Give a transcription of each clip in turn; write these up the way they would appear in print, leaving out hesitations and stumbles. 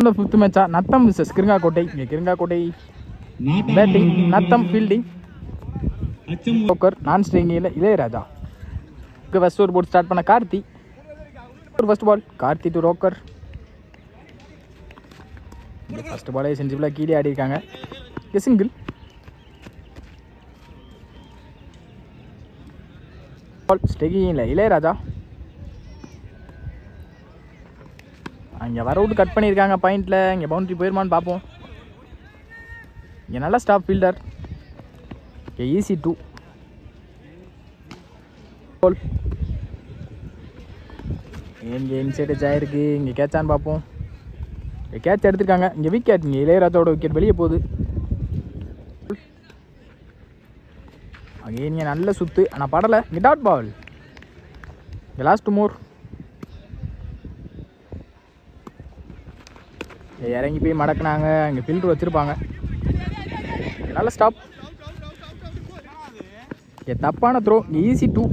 இந்த ஃபிஃப்த் மேட்சா நத்தம் மிஸ்ஸஸ் கிருங்காக்கோட்டை. இங்கே Kirungakottai batting, Natham fielding, Rocker non ஸ்ட்ரிங்கில் இளையராஜா. ஃபர்ஸ்ட் ஓவர் போட்டு ஸ்டார்ட் பண்ண Karthi. First ball Karthi to Rocker. First பாலே செஞ்சுபிளாக கீழே ஆடி இருக்காங்க. சிங்கிள். ஸ்டெகிங்கில் இளையராஜா. அங்கே வர விட்டு கட் பண்ணியிருக்காங்க பாயிண்டில். இங்கே பவுண்ட்ரி போயிருமான்னு பார்ப்போம். இங்கே நல்ல ஸ்டாப் ஃபீல்டர். இங்கே ஈஸி 2 பால். இங்கே இன்சைடு ஆயிருக்கு. இங்கே கேட்சான்னு பார்ப்போம். இங்கே கேட்ச் எடுத்துருக்காங்க. இங்கே விக்கெட். இங்கே இளையராஜாவோட விக்கெட் வெளியே போகுது. அங்கே இங்கே நல்ல சுற்று ஆனால் படலை. இங்கே டாட் பால். இங்கே லாஸ்ட் மோர். இறங்கி போய் மடக்குனாங்க. இங்கே ஃபில்டர் வச்சுருப்பாங்க. நல்ல ஸ்டாப். தப்பான த்ரோ. ஈஸி 2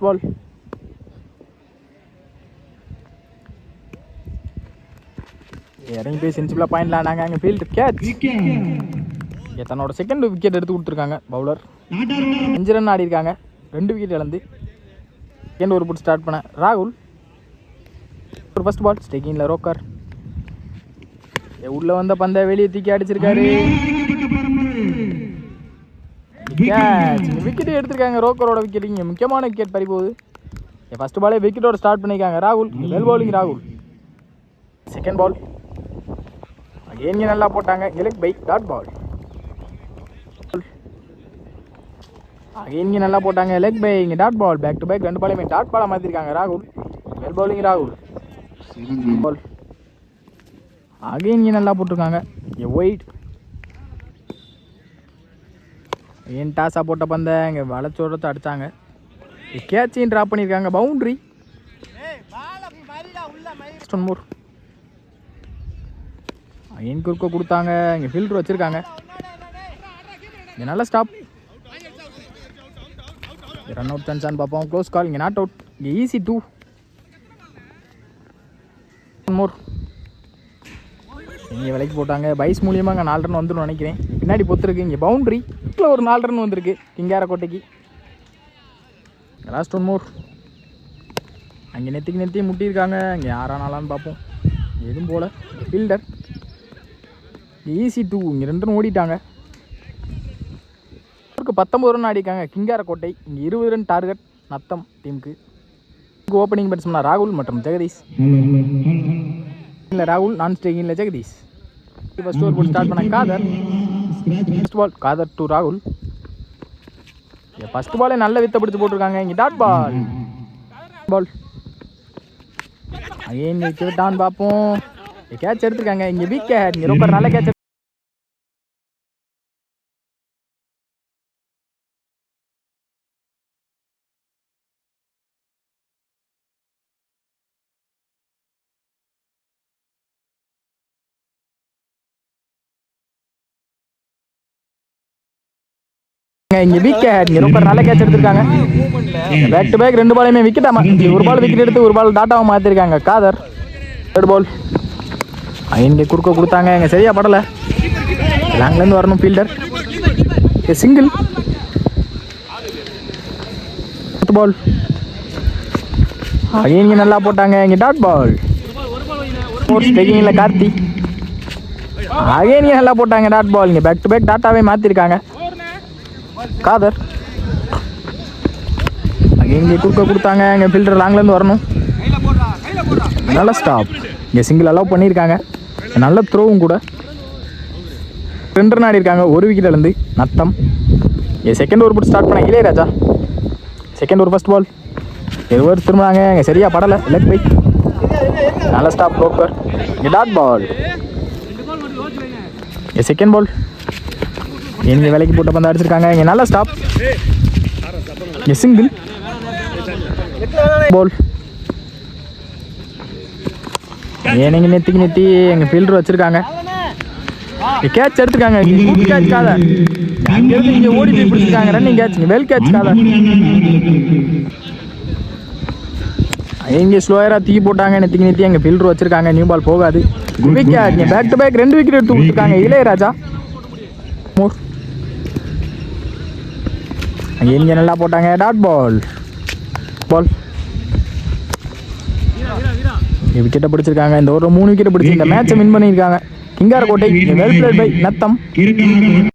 பால். இறங்கி போய் சென்சிபிளாக பாயிண்ட்ல ஆனாங்க. அங்கே ஃபீல்டு கேட்ச். தன்னோட செகண்ட் விக்கெட் எடுத்து கொடுத்துருக்காங்க பவுலர். 5 ரன் ஆடி இருக்காங்க. 2 விக்கெட் இழந்து செகண்ட் ஓவர் போட்டு ஸ்டார்ட் பண்ண ராகுல். ஒரு ஃபர்ஸ்ட் பால் ஸ்டெக்கிங்கில் ரோக்கர். உள்ள வந்த பந்தை வெளியே தூக்கி அடிச்சிருக்காரு. விக்கெட் எடுத்திருக்காங்க. ரோக்கரோட விக்கெட். இங்கே முக்கியமான விக்கெட் பறி போகுது. ஃபர்ஸ்ட் பாலே விக்கெட்டோட ஸ்டார்ட் பண்ணியிருக்காங்க ராகுல். வெல் பவுலிங் ராகுல். செகண்ட் பால் அகேன் நல்லா போட்டாங்க. Leg by dot ball. Again நல்லா போட்டாங்க. லெக் பை இங்கே dot ball. Back to back 2 பாலையுமே dot பாலாக மாற்றிருக்காங்க ராகுல். வெல் பவுலிங் ராகுல். பால் அகேன் நல்லா போட்டிருக்காங்க. ஒயிட். ஏன் டாஸாக போட்ட பந்தை இங்கே வளச்சோடத்தை அடித்தாங்க. கேட்சையும் ட்ராப் பண்ணியிருக்காங்க. பவுண்ட்ரி. மோர் அகேன் குறுக்க கொடுத்தாங்க. இங்கே ஃபில்டர் வச்சுருக்காங்க. இங்கே நல்ல ஸ்டாப். ரன் அவுட் சான்ஸான்னு பார்ப்போம். க்ளோஸ் கால். இங்கே நாட் அவுட். இங்கே ஈஸி 2 மோர். இங்கே விலைக்கு போட்டாங்க. பைஸ் மூலியமாக அங்கே 4 ரன் வந்துடும் நினைக்கிறேன். பின்னாடி பொத்துருக்கு. இங்கே பவுண்ட்ரி. இதில் ஒரு 4 ரன் வந்திருக்கு கிங்காரக்கோட்டைக்கு. லாஸ்ட் 1 மோர். அங்கே நெத்தி முட்டியிருக்காங்க. இங்கே யாரானாலான்னு பார்ப்போம். எதுவும் போல். ஃபீல்டர். ஈஸி 2. இங்கே 2 ரன் ஓடிட்டாங்க. 19 ரன் ஆடிக்காங்க கிங்காரக்கோட்டை. இங்கே 20 ரன் டார்கெட் நத்தம் டீமுக்கு. ஓப்பனிங் பேட்ஸ்மேனா ராகுல் மற்றும் ஜெகதீஷ். இல்லை ராகுல் நான் ஸ்டேகிங்கில் ஜெகதீஷ். ஃபர்ஸ்ட் ஓவர் போட்டு ஸ்டார்ட் பண்ண Khader. First ball Khader to ராகுல். ஃபர்ஸ்ட் பாலே நல்ல வித்த பிடிச்சி போட்டிருக்காங்க. இங்கே டாட் பால். பால் அகேன் விட்டான்னு பார்ப்போம். கேட்ச் எடுத்துருக்காங்க. இங்கே விக்கெட். இங்கே ரொம்ப நல்ல கேட்ச். இங்கே விக்கெட். இங்கே ரொம்ப நல்ல கேட்ச் எடுத்திருக்காங்க. பேக் டு பேக் 2 பாலையுமே விக்கெட். ஒரு பால் விக்கெட் எடுத்து ஒரு பால் டாட்டாவை மாற்றிருக்காங்க காதர். தேர்ட் பால் இங்கே குறுக்க கொடுத்தாங்க. இங்கே சரியா படலை. லாங்லேருந்து வரணும் ஃபீல்டர். சிங்கிள். பால் இங்கே நல்லா போட்டாங்க. இங்கே டாட் பால். டேக்கிங்கில் கார்த்தி. அகேன் நல்லா போட்டாங்க. Dot ball. இங்கே பேக் டு பேக் டாட்டாவே மாற்றிருக்காங்க காதர். இங்கே குறுக்க கொடுத்தாங்க. இங்கே ஃபில்டர் லாங்லேருந்து வரணும். நல்ல ஸ்டாப். இங்கே சிங்கிள் அலோவ் பண்ணியிருக்காங்க. நல்ல த்ரோவும் கூட. 2 ரன் ஆடி இருக்காங்க. 1 விக்கெட் இழந்து நத்தம். இங்கே செகண்ட் ஓவர் போட்டு ஸ்டார்ட் பண்ண Ilayaraja. Second over first ball. எதுவும் திரும்பினாங்க. இங்கே சரியாக படலை. Leg bye. நல்ல ஸ்டாப் ரோக்கர். இங்கே டாட் பால். இங்கே செகண்ட் பால். இங்கே விலைக்கு போட்ட பந்து அடிச்சிருக்காங்க. இங்கே நல்ல ஸ்டாப். இங்கே சிங்கிள். பால் ஏனிங்க நெத்தி எங்கள் ஃபீல்டர் வச்சுருக்காங்க. கேட்ச் எடுத்துருக்காங்க. கேட்ச் காதர். அங்கேருந்து இங்கே ஓடி போய் பிடிச்சிருக்காங்க. Running catch. Well catch Khader. இங்கே ஸ்லோயராக தூக்கி போட்டாங்க. நிறுத்தி அங்கே ஃபில்டர் வச்சிருக்காங்க. நியூ பால் போகாது. Wicket. Back to back 2 wicket எடுத்து கொடுத்துருக்காங்க இளையராஜா. மோர் அங்கே இங்கே நல்லா போட்டாங்க. டாட் பால் விக்கெட்டை பிடிச்சிருக்காங்க. இந்த ஒரு 3 விக்கெட்டை பிடிச்சி இந்த மேட்சை வின் பண்ணியிருக்காங்க. Kingarakottai. Well played by Natham.